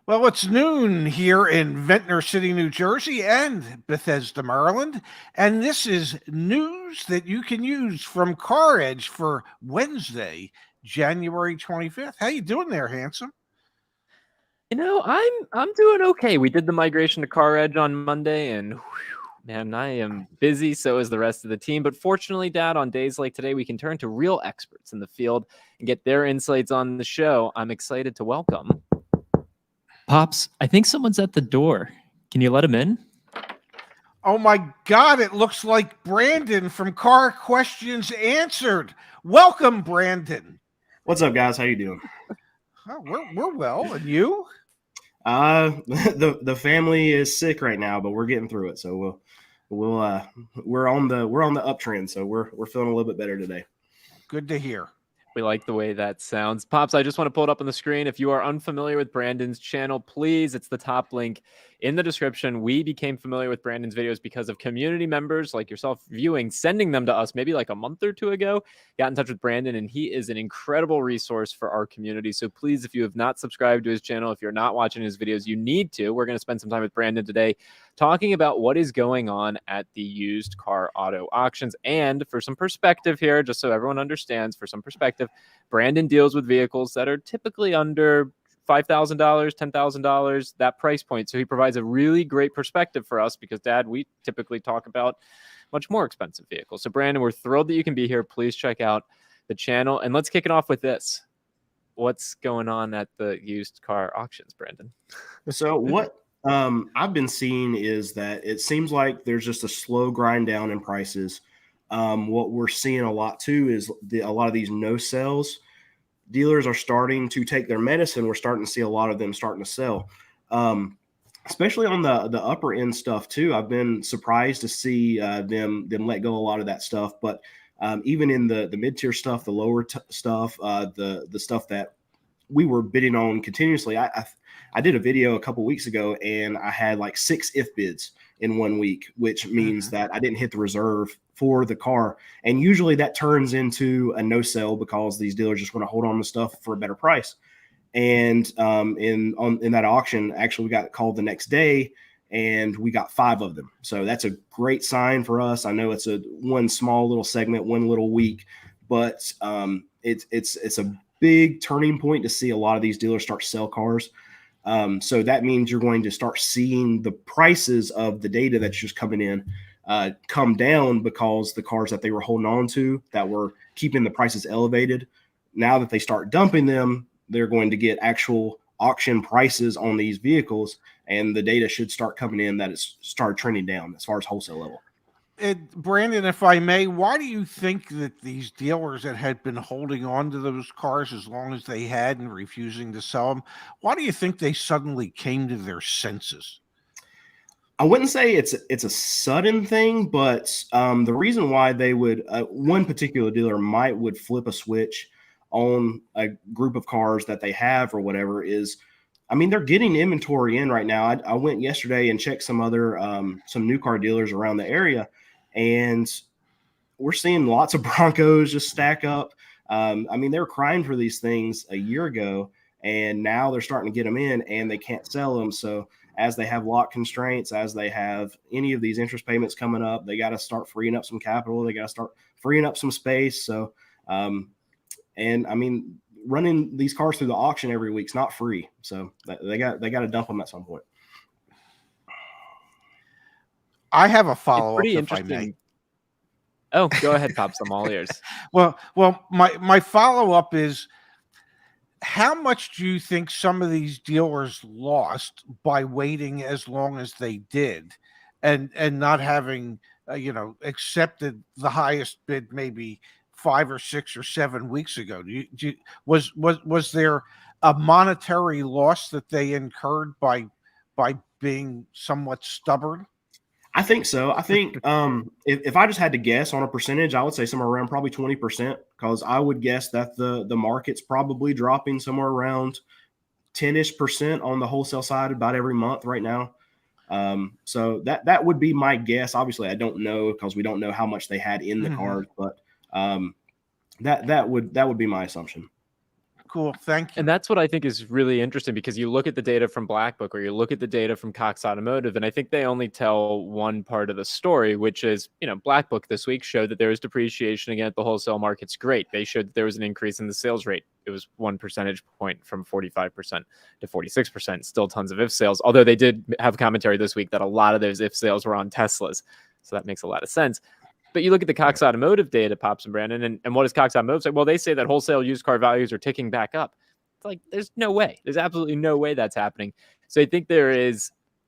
Well, it's noon here in Ventnor City, New Jersey, and Bethesda, Maryland, and this is news that you can use from CarEdge for Wednesday, January 25th. How you doing there, handsome? I'm doing okay. We did the migration to CarEdge on Monday, and whew, man, I am busy. So is the rest of the team. But fortunately, Dad, on days like today, we can turn to real experts in the field and get their insights on the show. I'm excited to welcome. Pops, I think someone's at the door. Can you let him in? Oh my God, it looks like Brandon from Car Questions Answered. Welcome, Brandon. What's up, guys? How you doing? Oh, we're well, and you? The family is sick right now, but we're getting through it. So we're on the uptrend. So we're feeling a little bit better today. Good to hear. We like the way that sounds. Pops, I just want to pull it up on the screen. If you are unfamiliar with Brandon's channel, please, it's the top link in the description. We became familiar with Brandon's videos because of community members like yourself viewing, sending them to us maybe like a month or two ago. Got in touch with Brandon, and he is an incredible resource for our community. So please, if you have not subscribed to his channel, if you're not watching his videos, you need to. We're going to spend some time with Brandon today talking about what is going on at the used car auto auctions. And for some perspective here, just so everyone understands, for some perspective, Brandon deals with vehicles that are typically under $5,000, $10,000, that price point. So he provides a really great perspective for us because, Dad, we typically talk about much more expensive vehicles. So, Brandon, we're thrilled that you can be here. Please check out the channel. And let's kick it off with this. What's going on at the used car auctions, Brandon? So what I've been seeing is that it seems like there's just a slow grind down in prices. What we're seeing a lot too is a lot of these no sells. Dealers are starting to take their medicine. We're starting to see a lot of them starting to sell, especially on the upper end stuff too. I've been surprised to see them let go a lot of that stuff. But even in the mid tier stuff, the lower stuff, the stuff that we were bidding on continuously. I did a video a couple weeks ago, and I had like 6 if bids in 1 week, which means that I didn't hit the reserve for the car. And usually that turns into a no sell because these dealers just want to hold on to stuff for a better price. And in that auction, actually, we got called the next day, and we got 5 of them. So that's a great sign for us. I know it's a one small little segment, one little week, but it's a big turning point to see a lot of these dealers start to sell cars. So that means you're going to start seeing the prices of the data that's just coming in come down because the cars that they were holding on to that were keeping the prices elevated, now that they start dumping them, they're going to get actual auction prices on these vehicles, and the data should start coming in that it's started trending down as far as wholesale level. Brandon, if I may, why do you think that these dealers that had been holding on to those cars as long as they had and refusing to sell them, why do you think they suddenly came to their senses? I wouldn't say it's a sudden thing, but the reason why they would one particular dealer would flip a switch on a group of cars that they have or whatever is, I mean, they're getting inventory in right now. I went yesterday and checked some other some new car dealers around the area, and we're seeing lots of Broncos just stack up. I mean, they were crying for these things a year ago, and now they're starting to get them in, and they can't sell them. So as they have lot constraints, as they have any of these interest payments coming up, they got to start freeing up some capital. They got to start freeing up some space. So, and I mean, running these cars through the auction every week is not free. So they got to dump them at some point. I have a follow-up, Pretty if I may. interesting. Oh, go ahead, Pops. I'm all ears. Well, my follow-up is, how much do you think some of these dealers lost by waiting as long as they did, and not having accepted the highest bid maybe 5 or 6 or 7 weeks ago? Was there a monetary loss that they incurred by being somewhat stubborn? I think so. I think if I just had to guess on a percentage, I would say somewhere around probably 20%, because I would guess that the market's probably dropping somewhere around 10-ish% on the wholesale side about every month right now. So that would be my guess. Obviously, I don't know because we don't know how much they had in the card, but that would be my assumption. Cool. Thank you. And that's what I think is really interesting, because you look at the data from Black Book or you look at the data from Cox Automotive, and I think they only tell one part of the story, which is, Black Book this week showed that there was depreciation again at the wholesale market's great. They showed that there was an increase in the sales rate. It was 1 percentage point from 45% to 46%, still tons of if sales. Although they did have commentary this week that a lot of those if sales were on Teslas. So that makes a lot of sense. But you look at the Cox Automotive data, Pops and Brandon, and what does Cox Automotive say? Well, they say that wholesale used car values are ticking back up. It's like, there's no way. There's absolutely no way that's happening. So I think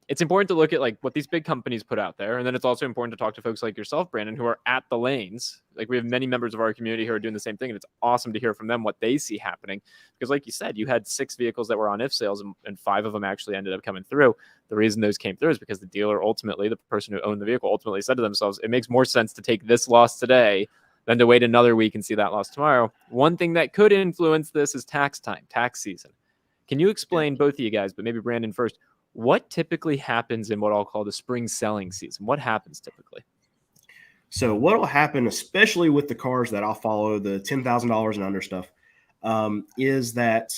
it's important to look at like what these big companies put out there. And then it's also important to talk to folks like yourself, Brandon, who are at the lanes. Like, we have many members of our community who are doing the same thing. And it's awesome to hear from them what they see happening. Because like you said, you had 6 vehicles that were on if sales, and 5 of them actually ended up coming through. The reason those came through is because the dealer ultimately, the person who owned the vehicle ultimately said to themselves, it makes more sense to take this loss today than to wait another week and see that loss tomorrow. One thing that could influence this is tax time, tax season. Can you explain, both of you guys, but maybe Brandon first, what typically happens in what I'll call the spring selling season? What happens typically? So what will happen, especially with the cars that I'll follow, the $10,000 and under stuff, is that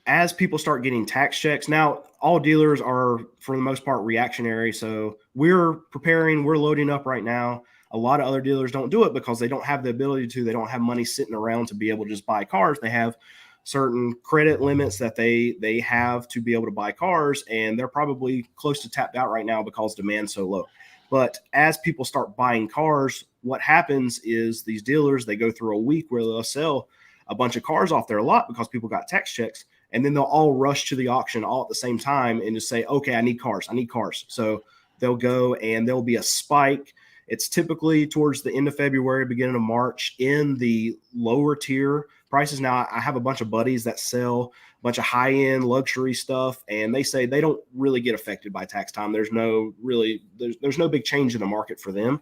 as people start getting tax checks, now all dealers are, for the most part, reactionary. So we're preparing, we're loading up right now. A lot of other dealers don't do it because they don't have the ability to. They don't have money sitting around to be able to just buy cars. They have certain credit limits that they have to be able to buy cars, and they're probably close to tapped out right now because demand's so low. But as people start buying cars, what happens is these dealers, they go through a week where they'll sell a bunch of cars off their lot because people got tax checks, and then they'll all rush to the auction all at the same time and just say, okay, I need cars. So they'll go and there'll be a spike. It's typically towards the end of February, beginning of March in the lower tier prices. Now, I have a bunch of buddies that sell a bunch of high-end luxury stuff, and they say they don't really get affected by tax time. There's no big change in the market for them.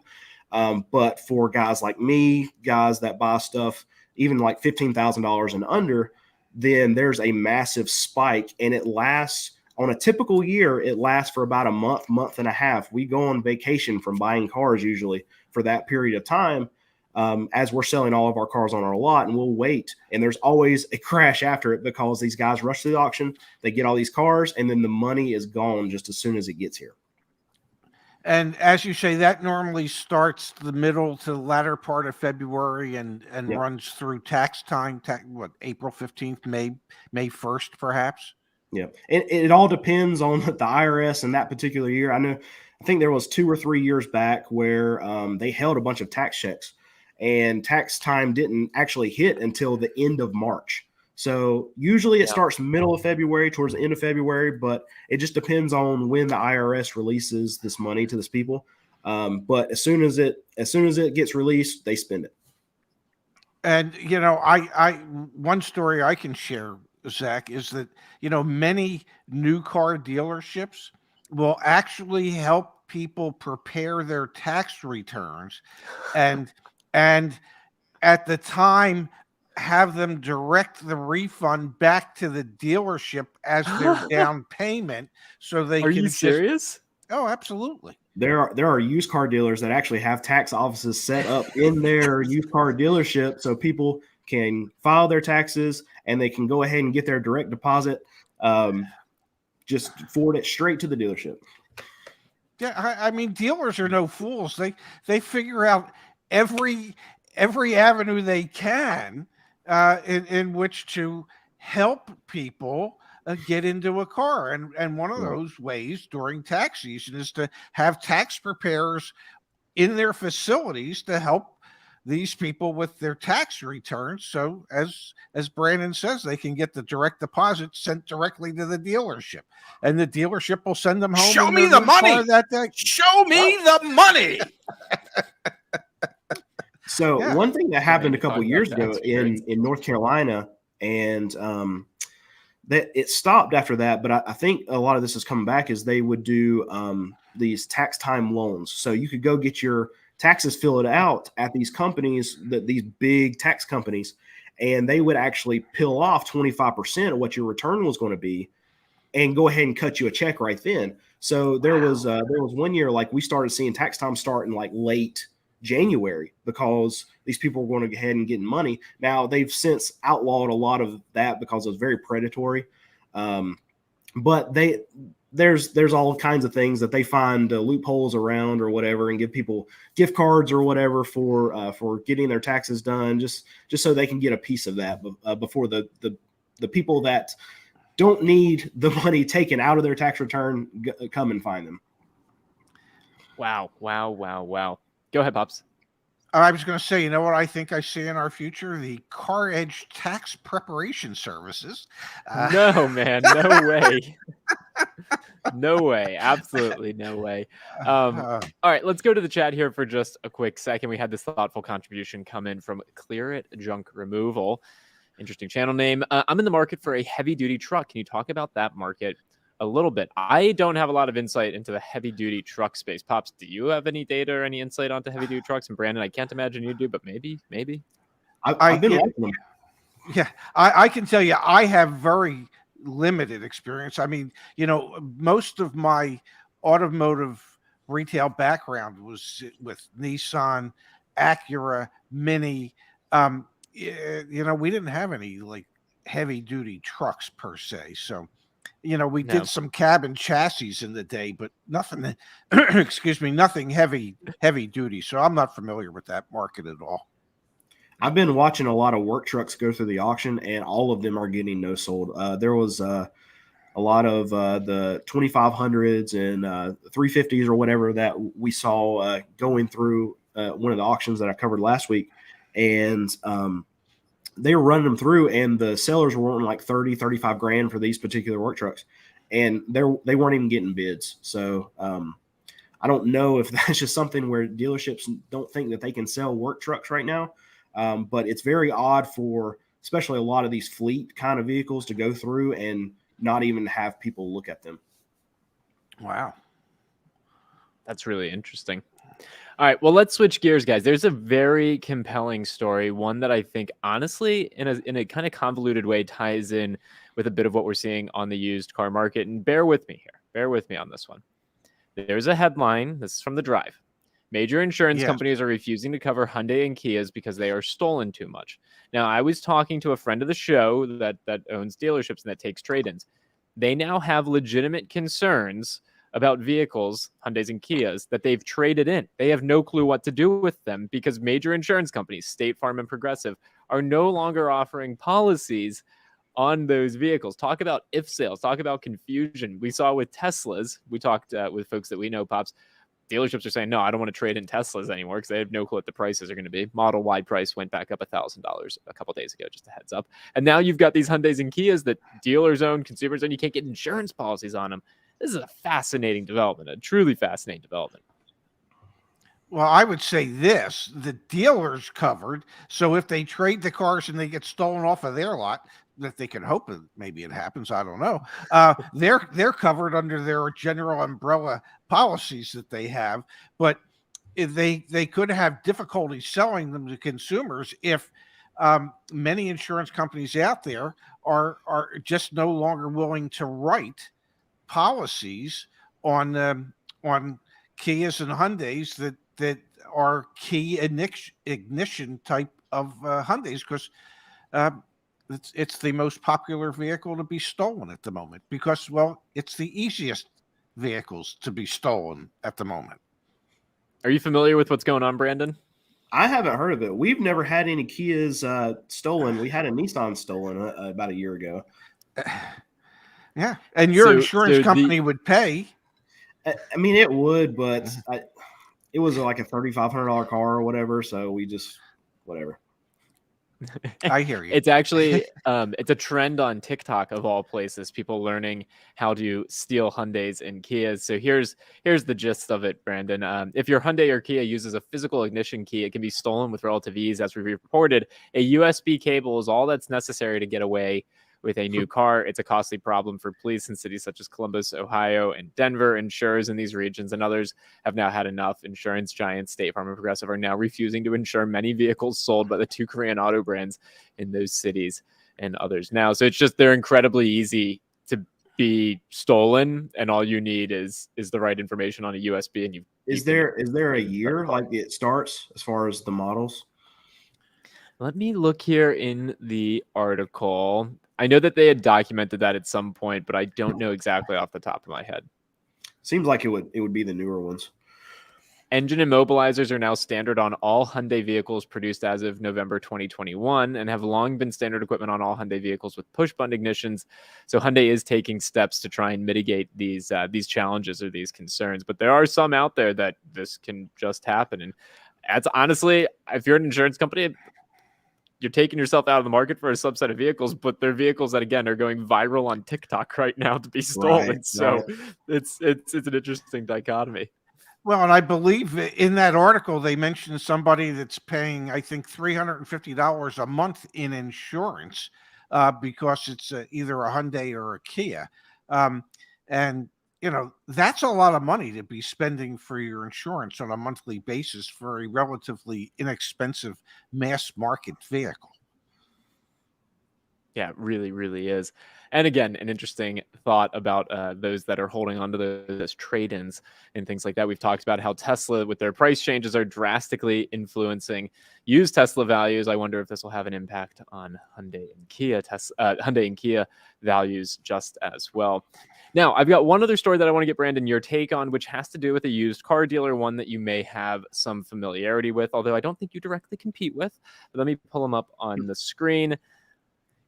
But for guys like me, guys that buy stuff even like $15,000 and under, then there's a massive spike, and it lasts. On a typical year, it lasts for about a month and a half. We go on vacation from buying cars usually for that period of time, as we're selling all of our cars on our lot, and we'll wait. And there's always a crash after it because these guys rush to the auction, they get all these cars, and then the money is gone just as soon as it gets here. And as you say, that normally starts the middle to the latter part of February and Yep. runs through tax time, April 15th, May 1st, perhaps? Yeah. And it all depends on the IRS in that particular year. I think there was 2 or 3 years back where they held a bunch of tax checks, and tax time didn't actually hit until the end of March. So usually it starts middle of February towards the end of February, but it just depends on when the IRS releases this money to these people. But as soon as it gets released, they spend it. And, I one story I can share, Zach, is that, many new car dealerships will actually help people prepare their tax returns and at the time have them direct the refund back to the dealership as their down payment so they Are can you serious? Oh, absolutely. There are used car dealers that actually have tax offices set up in their used car dealership so people can file their taxes and they can go ahead and get their direct deposit, just forward it straight to the dealership. Yeah, I mean, dealers are no fools. They figure out every avenue they can in which to help people get into a car. And one of those ways during tax season is to have tax preparers in their facilities to help these people with their tax returns. So as Brandon says, they can get the direct deposit sent directly to the dealership, and the dealership will send them home. Show me the money. That day. Show me the money. So one thing that happened a couple years ago in North Carolina, and that it stopped after that, but I think a lot of this is coming back, is they would do these tax time loans. So you could go get your taxes filled out at these companies, these big tax companies, and they would actually peel off 25% of what your return was going to be and go ahead and cut you a check right then. So there was 1 year, like, we started seeing tax time start in like late January because these people were going to go ahead and get money. Now they've since outlawed a lot of that because it was very predatory. But there's all kinds of things that they find loopholes around or whatever, and give people gift cards or whatever for getting their taxes done, just so they can get a piece of that before the people that don't need the money taken out of their tax return come and find them. Wow. Go ahead, Pops. I was going to say, you know what I think I see in our future? The CarEdge tax preparation services. No, man. No way. No way. Absolutely no way. All right, let's go to the chat here for just a quick second. We had this thoughtful contribution come in from Clear It Junk Removal. Interesting channel name. I'm in the market for a heavy-duty truck. Can you talk about that market a little bit? I don't have a lot of insight into the heavy-duty truck space. Pops, do you have any data or any insight onto heavy-duty trucks? And Brandon, I can't imagine you do, but maybe. I've been watching them. Yeah, I can tell you, I have very limited experience. I mean, most of my automotive retail background was with Nissan, Acura, Mini. We didn't have any like heavy duty trucks per se. So, we No. did some cab and chassis in the day, but nothing, excuse me, nothing heavy duty. So I'm not familiar with that market at all. I've been watching a lot of work trucks go through the auction, and all of them are getting no sold. There was a lot of the 2500s and 350s or whatever that we saw going through one of the auctions that I covered last week. And they were running them through, and the sellers were wanting like 30, 35 grand for these particular work trucks. And they weren't even getting bids. So I don't know if that's just something where dealerships don't think that they can sell work trucks right now. But it's very odd for especially a lot of these fleet kind of vehicles to go through and not even have people look at them. Wow. That's really interesting. All right, well, let's switch gears, guys. There's a very compelling story, one that I think, honestly, in a kind of convoluted way, ties in with a bit of what we're seeing on the used car market. And bear with me here. Bear with me on this one. There's a headline. This is from The Drive. Major insurance companies are refusing to cover Hyundai and Kias because they are stolen too much. Now, I was talking to a friend of the show that owns dealerships and that takes trade-ins. They now have legitimate concerns about vehicles, Hyundais and Kias, that they've traded in. They have no clue what to do with them because major insurance companies, State Farm and Progressive, are no longer offering policies on those vehicles. Talk about if sales. Talk about confusion. We saw with Teslas. We talked with folks that we know, Pops. Dealerships are saying, no, I don't want to trade in Teslas anymore because they have no clue what the prices are going to be. Model-wide price went back up $1,000 a couple days ago, just a heads up. And now you've got these Hyundais and Kias that dealers own, consumers own. You can't get insurance policies on them. This is a fascinating development, a truly fascinating development. Well, I would say this, the dealer's covered. So if they trade the cars and they get stolen off of their lot, that they can hope that maybe it happens, I don't know. They're covered under their general umbrella policies that they have, but if they could have difficulty selling them to consumers if many insurance companies out there are just no longer willing to write policies on Kias and Hyundais that are key ignition type of Hyundais, because it's the most popular vehicle to be stolen at the moment because, well, it's the easiest vehicles to be stolen at the moment. Are you familiar with what's going on, Brandon? I haven't heard of it. We've never had any Kias stolen. We had a Nissan stolen about a year ago. Yeah, and your insurance company would pay. I mean, it would, but it was like a $3,500 car or whatever, so we just whatever. I hear you. It's actually it's a trend on TikTok of all places, people learning how to steal Hyundais and Kias. So here's the gist of it, Brandon. If your Hyundai or Kia uses a physical ignition key, it can be stolen with relative ease. As we reported, a USB cable is all that's necessary to get away with a new car. It's a costly problem for police in cities such as Columbus, Ohio, and Denver. Insurers in these regions and others have now had enough. Insurance giants State Farm and Progressive are now refusing to insure many vehicles sold by the two Korean auto brands in those cities and others now. So it's just, they're incredibly easy be stolen, and all you need is the right information on a USB, and Is there a year like it starts as far as the models? Let me look here in the article. I know that they had documented that at some point, but I don't know exactly off the top of my head. Seems like it would be the newer ones. Engine immobilizers are now standard on all Hyundai vehicles produced as of November 2021 and have long been standard equipment on all Hyundai vehicles with push-button ignitions. So Hyundai is taking steps to try and mitigate these challenges or these concerns. But there are some out there that this can just happen. And that's honestly, if you're an insurance company, you're taking yourself out of the market for a subset of vehicles, but they're vehicles that, again, are going viral on TikTok right now to be stolen. Right, So right. it's an interesting dichotomy. Well, and I believe in that article they mentioned somebody that's paying, I think, $350 a month in insurance because it's either a Hyundai or a Kia, and that's a lot of money to be spending for your insurance on a monthly basis for a relatively inexpensive mass market vehicle. Yeah, it really, really is. And again, an interesting thought about those that are holding on to those trade-ins and things like that. We've talked about how Tesla, with their price changes, are drastically influencing used Tesla values. I wonder if this will have an impact on Hyundai and Kia values just as well. Now, I've got one other story that I want to get, Brandon, your take on, which has to do with a used car dealer, one that you may have some familiarity with, although I don't think you directly compete with. But let me pull them up on the screen.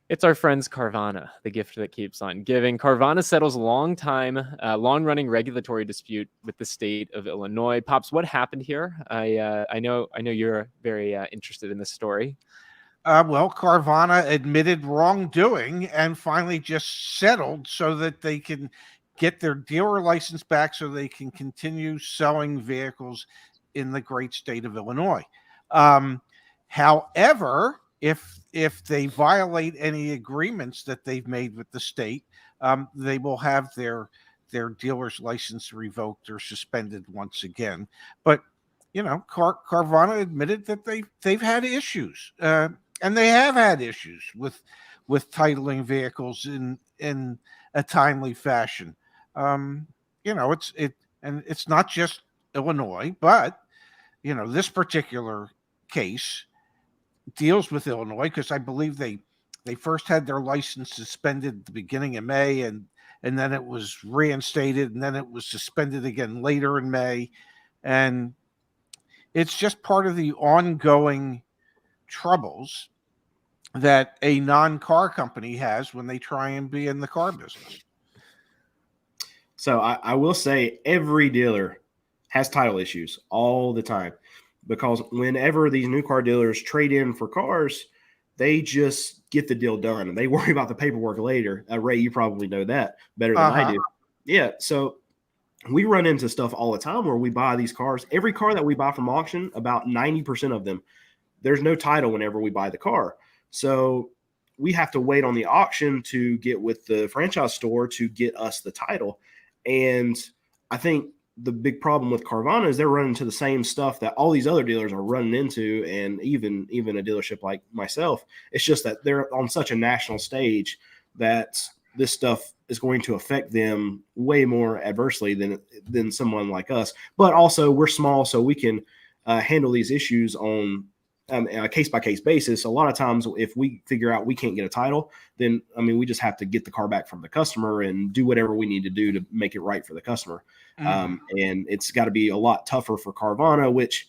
It's our friends Carvana, the gift that keeps on giving. Carvana settles long-running regulatory dispute with the state of Illinois. Pops, what happened here? I know you're very interested in this story. Well, Carvana admitted wrongdoing and finally just settled so that they can get their dealer license back so they can continue selling vehicles in the great state of Illinois. However, if they violate any agreements that they've made with the state, they will have their dealer's license revoked or suspended once again. But Carvana admitted that they've had issues, and they have had issues with titling vehicles in a timely fashion. It's not just Illinois, but this particular case deals with Illinois because I believe they first had their license suspended at the beginning of May, and then it was reinstated, and then it was suspended again later in May, and it's just part of the ongoing troubles that a non-car company has when they try and be in the car business. So I will say every dealer has title issues all the time, because whenever these new car dealers trade in for cars, they just get the deal done and they worry about the paperwork later. Ray, you probably know that better than I do. Yeah. So we run into stuff all the time where we buy these cars. Every car that we buy from auction, about 90% of them, there's no title whenever we buy the car. So we have to wait on the auction to get with the franchise store to get us the title. And I think the big problem with Carvana is they're running into the same stuff that all these other dealers are running into, and even a dealership like myself. It's just that they're on such a national stage that this stuff is going to affect them way more adversely than someone like us. But also, we're small, so we can handle these issues on a case-by-case basis. A lot of times, if we figure out we can't get a title, then, we just have to get the car back from the customer and do whatever we need to do to make it right for the customer. And it's got to be a lot tougher for Carvana, which,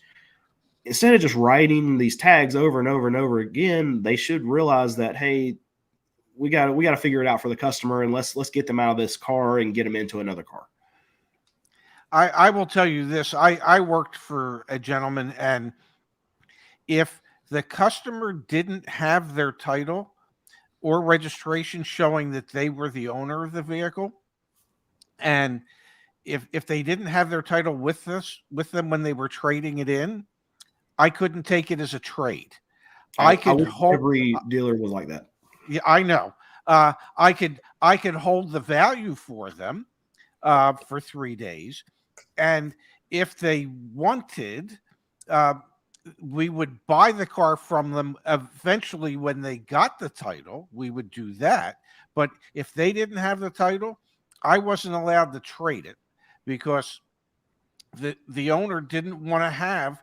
instead of just writing these tags over and over and over again, they should realize that, hey, we got to figure it out for the customer, and let's get them out of this car and get them into another car. I will tell you this. I worked for a gentleman, and if the customer didn't have their title or registration showing that they were the owner of the vehicle, and if they didn't have their title with them when they were trading it in, I couldn't take it as a trade. Every dealer was like that. Yeah, I know. I could hold the value for them for 3 days, and if they wanted, we would buy the car from them. Eventually, when they got the title, we would do that. But if they didn't have the title, I wasn't allowed to trade it because the owner didn't want to have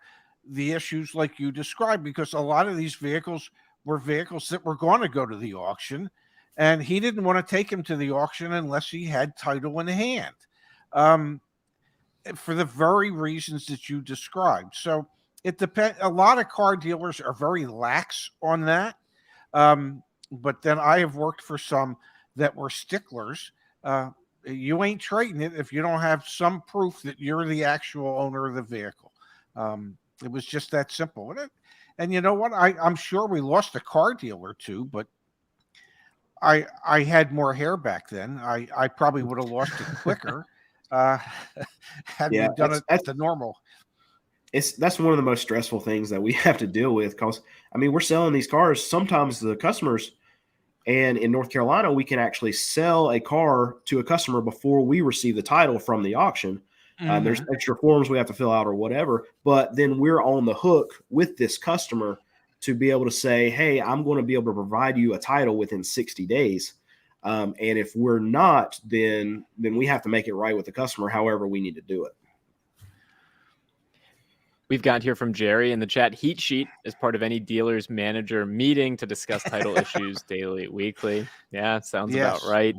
the issues like you described, because a lot of these vehicles were vehicles that were going to go to the auction, and he didn't want to take him to the auction unless he had title in hand, um, for the very reasons that you described. So it depends. A lot of car dealers are very lax on that, but then I have worked for some that were sticklers. You ain't trading it if you don't have some proof that you're the actual owner of the vehicle. It was just that simple. And you know what? I'm sure we lost a car dealer too, but I had more hair back then. I probably would have lost it quicker had we done it at the normal. That's one of the most stressful things that we have to deal with, because I mean, we're selling these cars. Sometimes the customers, and in North Carolina, we can actually sell a car to a customer before we receive the title from the auction. There's extra forms we have to fill out or whatever, but then we're on the hook with this customer to be able to say, hey, I'm going to be able to provide you a title within 60 days. And if we're not, then we have to make it right with the customer, however we need to do it. We've got here from Jerry in the chat. Heat sheet is part of any dealer's manager meeting to discuss title issues daily, weekly. Yeah, sounds about right.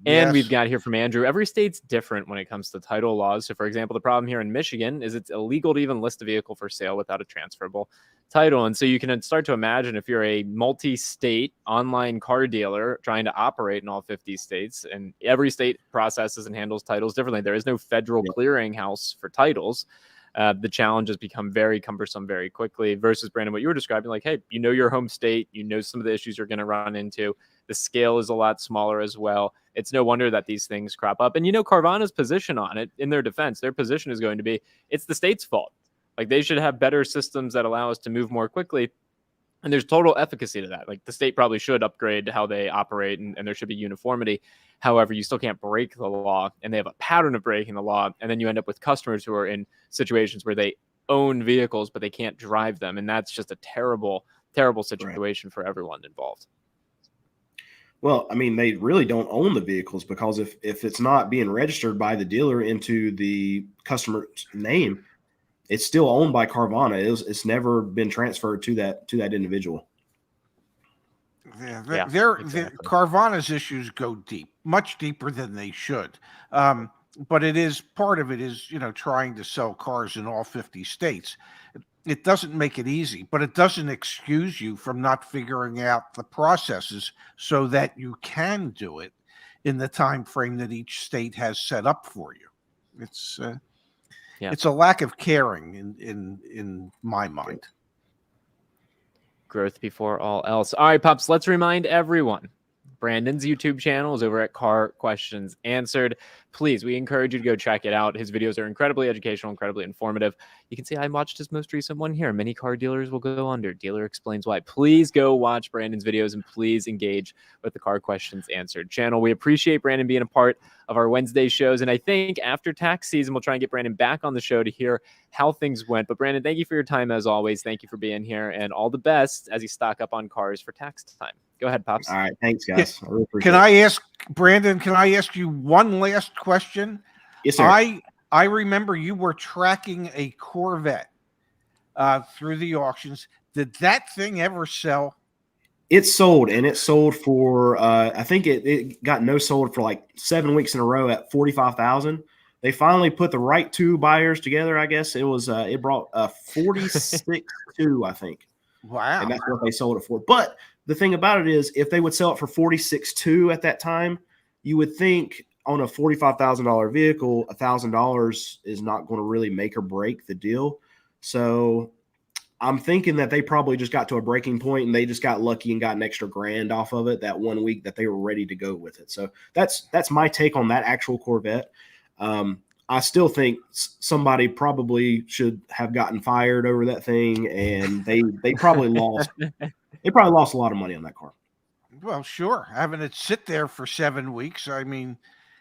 And we've got here from Andrew. Every state's different when it comes to title laws. So, for example, the problem here in Michigan is it's illegal to even list a vehicle for sale without a transferable title. And so you can start to imagine, if you're a multi-state online car dealer trying to operate in all 50 states, and every state processes and handles titles differently. There is no federal clearinghouse for titles. The challenge has become very cumbersome very quickly, versus, Brandon, what you were describing, like, hey, you know your home state, you know some of the issues you're going to run into. The scale is a lot smaller as well. It's no wonder that these things crop up. And you know, Carvana's position on it, in their defense, their position is going to be, it's the state's fault. Like, they should have better systems that allow us to move more quickly. And there's total efficacy to that. Like, the state probably should upgrade how they operate, and there should be uniformity. However, you still can't break the law, and they have a pattern of breaking the law. And then you end up with customers who are in situations where they own vehicles, but they can't drive them. And that's just a terrible, terrible situation for everyone involved. Well, I mean, they really don't own the vehicles, because if it's not being registered by the dealer into the customer's name, it's still owned by Carvana. It's never been transferred to that individual. Exactly. Carvana's issues go deep, much deeper than they should. But it is, part of it is, you know, trying to sell cars in all 50 states. It doesn't make it easy, but it doesn't excuse you from not figuring out the processes so that you can do it in the time frame that each state has set up for you. It's a lack of caring in my mind. Growth before all else. All right, Pops, let's remind everyone, Brandon's YouTube channel is over at Car Questions Answered. Please, we encourage you to go check it out. His videos are incredibly educational, incredibly informative. You can see I watched his most recent one here. Many car dealers will go under. Dealer explains why. Please go watch Brandon's videos, and please engage with the Car Questions Answered channel. We appreciate Brandon being a part of our Wednesday shows. And I think after tax season, we'll try and get Brandon back on the show to hear how things went. But Brandon, thank you for your time as always. Thank you for being here, and all the best as you stock up on cars for tax time. Go ahead, Pops. All right. Thanks, guys. I really appreciate Can I ask, Brandon, can I ask you one last question? Yes, sir. I remember you were tracking a Corvette through the auctions. Did that thing ever sell? It sold, and it sold for, I think it got no sold for like 7 weeks in a row at $45,000. They finally put the right two buyers together. I guess it was, it brought 46.2, I think. Wow. And that's what they sold it for. But the thing about it is, if they would sell it for 46.2 at that time, you would think on a $45,000 vehicle, $1,000 is not going to really make or break the deal. So I'm thinking that they probably just got to a breaking point, and they just got lucky and got an extra $1,000 off of it that 1 week that they were ready to go with it. So that's my take on that actual Corvette. I still think somebody probably should have gotten fired over that thing, and they probably lost. They probably lost a lot of money on that car. Well, sure. Having it sit there for 7 weeks, I mean,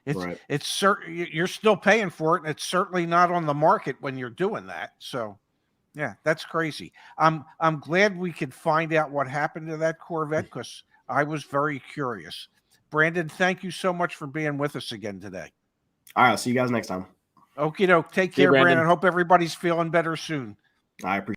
it's certain you're still paying for it, and it's certainly not on the market when you're doing that. So, yeah, that's crazy. I'm glad we could find out what happened to that Corvette, because I was very curious. Brandon, thank you so much for being with us again today. All right, I'll see you guys next time. Okie doke. Take See you, care, Brandon. Brandon. Hope everybody's feeling better soon. I appreciate.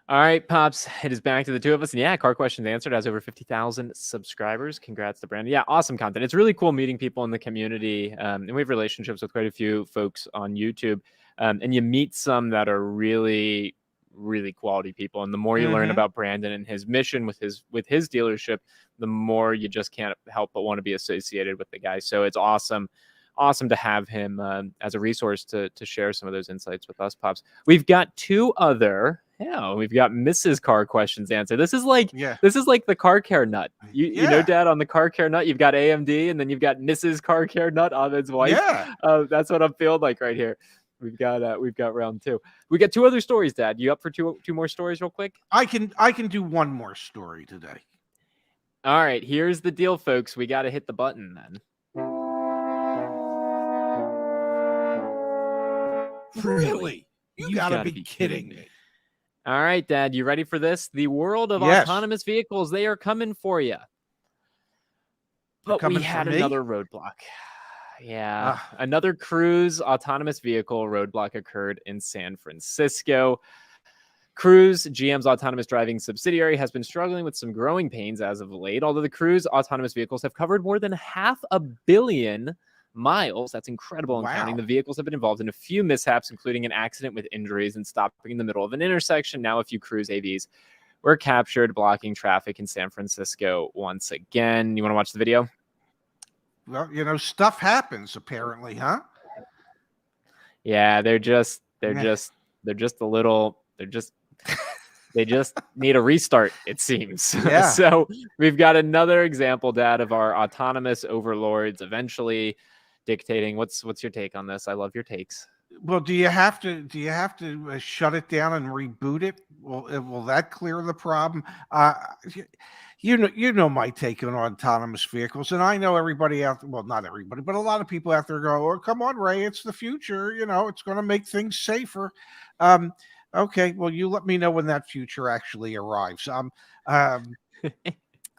All right, Pops, it is back to the two of us. And yeah, Car Questions Answered has over 50,000 subscribers. Congrats to Brandon. Yeah, awesome content. It's really cool meeting people in the community. And we have relationships with quite a few folks on YouTube. And you meet some that are really, really quality people. And the more you learn about Brandon and his mission with his dealership, the more you just can't help but want to be associated with the guy. So it's awesome to have him as a resource to share some of those insights with us, Pops. We've got two other. Yeah, we've got Mrs. Car Questions Answered. This is like the car care nut. You know, Dad, on the car care nut, you've got AMD, and then you've got Mrs. Car Care Nut, Ahmed's wife. Yeah, that's what I'm feeling like right here. We've got round two. We got two other stories, Dad. You up for two more stories, real quick? I can do one more story today. All right, here's the deal, folks. We got to hit the button then. Really? You gotta be kidding me. All right, Dad, you ready for this? The world of autonomous vehicles, they are coming for you. But we had another roadblock. Yeah, another Cruise autonomous vehicle roadblock occurred in San Francisco. Cruise, GM's autonomous driving subsidiary, has been struggling with some growing pains as of late. Although the Cruise autonomous vehicles have covered more than 500 million miles. That's incredible. And counting. The vehicles have been involved in a few mishaps, including an accident with injuries and stopping in the middle of an intersection. Now a few Cruise AVs were captured blocking traffic in San Francisco once again. You want to watch the video? Well, you know, stuff happens apparently, huh? Yeah, they just need a restart, it seems. Yeah. So we've got another example, Dad, of our autonomous overlords eventually dictating. What's your take on this? I love your takes. Well, do you have to shut it down and reboot it? Will that clear the problem? You know my take on autonomous vehicles, and I know everybody out there, well, not everybody, but a lot of people out there go, "Oh, come on, Ray, it's the future. You know, it's going to make things safer." Okay, well, you let me know when that future actually arrives.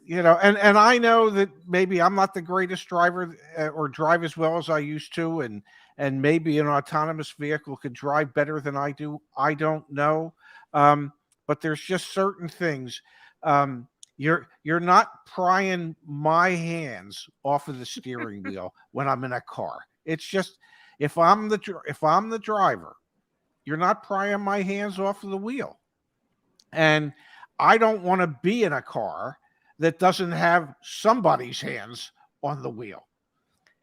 You know, and I know that maybe I'm not the greatest driver or drive as well as I used to, and maybe an autonomous vehicle could drive better than I do. I don't know, but there's just certain things. You're not prying my hands off of the steering wheel when I'm in a car. It's just if I'm the driver, you're not prying my hands off of the wheel, and I don't want to be in a car that doesn't have somebody's hands on the wheel.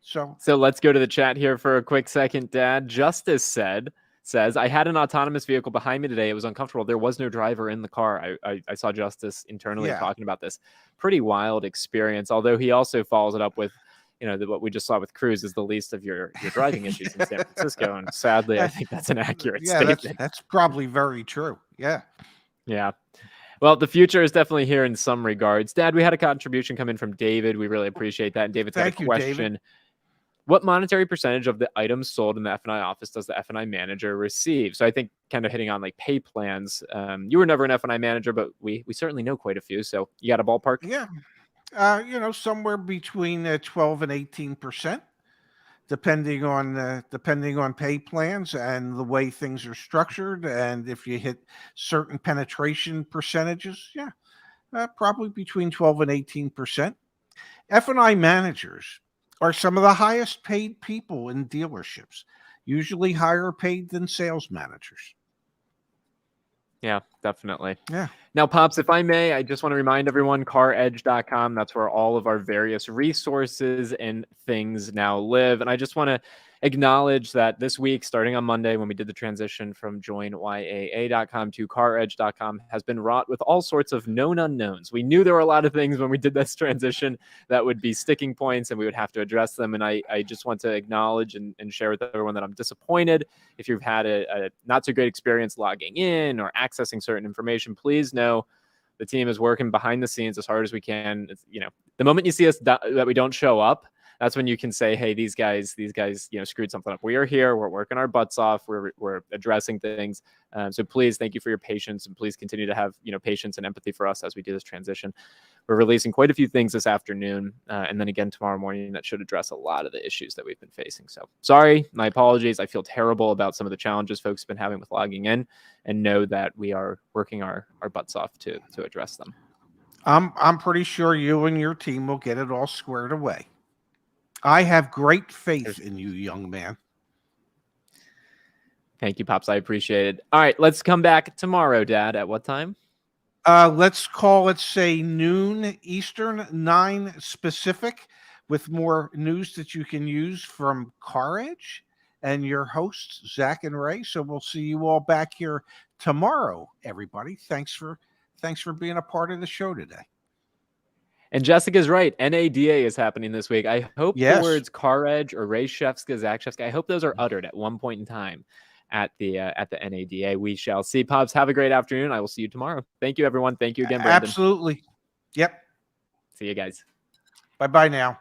So let's go to the chat here for a quick second, Dad. Justice says, I had an autonomous vehicle behind me today. It was uncomfortable. There was no driver in the car. I saw Justice internally talking about this. Pretty wild experience. Although he also follows it up with, you know, what we just saw with Cruise is the least of your driving issues in San Francisco. And sadly, I think that's an accurate statement. That's probably very true. Yeah. Yeah. Well, the future is definitely here in some regards. Dad, we had a contribution come in from David. We really appreciate that. And David's got a question. David. What monetary percentage of the items sold in the F&I office does the F&I manager receive? So I think kind of hitting on like pay plans. You were never an F&I manager, but we certainly know quite a few. So you got a ballpark? Yeah. You know, somewhere between 12 and 18%, depending on pay plans and the way things are structured. And if you hit certain penetration percentages, probably between 12 and 18%. F&I managers are some of the highest paid people in dealerships, usually higher paid than sales managers. Yeah, definitely. Yeah. Now, Pops, if I may, I just want to remind everyone, CarEdge.com, that's where all of our various resources and things now live. And I just want to acknowledge that this week, starting on Monday, when we did the transition from joinyaa.com to CarEdge.com, has been wrought with all sorts of known unknowns. We knew there were a lot of things when we did this transition that would be sticking points and we would have to address them. And I just want to acknowledge and share with everyone that I'm disappointed. If you've had a not so great experience logging in or accessing certain information, please know the team is working behind the scenes as hard as we can. It's, you know, the moment you see us that we don't show up, that's when you can say, hey, these guys, screwed something up. We are here. We're working our butts off. We're addressing things. So please, thank you for your patience, and please continue to have, patience and empathy for us as we do this transition. We're releasing quite a few things this afternoon, and then again tomorrow morning that should address a lot of the issues that we've been facing. So sorry, my apologies. I feel terrible about some of the challenges folks have been having with logging in, and know that we are working our butts off to address them. I'm pretty sure you and your team will get it all squared away. I have great faith in you, young man. Thank you, Pops. I appreciate it. All right, let's come back tomorrow, Dad. At what time? Let's call it, say, noon Eastern, 9 Pacific, with more news that you can use from CarEdge and your hosts, Zach and Ray. So we'll see you all back here tomorrow, everybody. Thanks for being a part of the show today. And Jessica's right. NADA is happening this week. I hope the words CarEdge or Ray Shefska, Zach Shefska, I hope those are uttered at one point in time at the NADA. We shall see. Pops, have a great afternoon. I will see you tomorrow. Thank you, everyone. Thank you again, Brandon. Absolutely. Yep. See you guys. Bye-bye now.